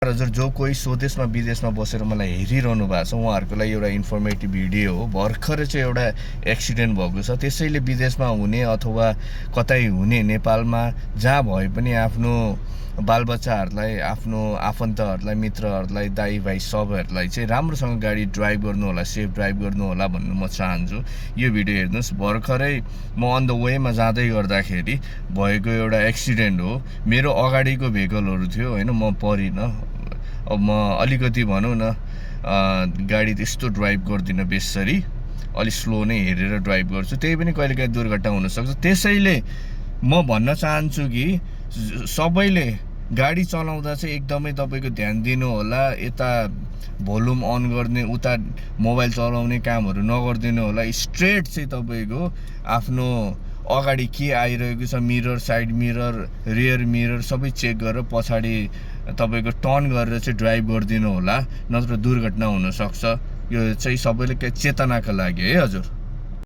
हजुर जो कोही स्वदेशमा विदेशमा बसेर मलाई हेरिरहनु भएको छ उहाँहरूको लागि एउटा इन्फर्मेटिभ भिडियो हो। भर्खरै चाहिँ एउटा एक्सिडेन्ट भएको छ, त्यसैले विदेशमा हुने अथवा कतै हुने नेपालमा जहाँ भए पनि आफ्नो बालबच्चाहरूलाई, आफ्नो आफन्तहरूलाई, मित्रहरूलाई, दाइ भाइ सबैहरूलाई चाहिँ राम्रोसँग गाडी ड्राइभ गर्नु होला, सेफ ड्राइभ गर्नु होला भन्नु म चाहन्छु। यो भिडियो हेर्नुहोस्। भर्खरै म अन द वेमा जाँदै गर्दाखेरि भएको एउटा एक्सिडेन्ट हो। मेरो अगाडिको भेहिकलहरू थियो होइन, म परिनँ। अब म अलिकति भनौँ न गाडी त्यस्तो ड्राइभ गर्दिनँ, बेसरी अलि स्लो नै हेरेर ड्राइभ गर्छु, त्यही पनि कहिलेकाहीँ दुर्घटना हुनसक्छ। त्यसैले म भन्न चाहन्छु कि सबैले गाडी चलाउँदा चाहिँ एकदमै तपाईँको ध्यान दिनु होला। यता भोल्युम अन गर्ने, उता मोबाइल चलाउने कामहरू नगरिदिनु होला। स्ट्रेट चाहिँ तपाईँको आफ्नो अगाडि के आइरहेको छ, mirror, side mirror, rear mirror सबै चेक गरेर पछाडि तपाईँको टर्न गरेर चाहिँ ड्राइभ गरिदिनु होला, नत्र दुर्घटना हुनसक्छ। यो चाहिँ सबैले चेतनाका लागि है हजुर।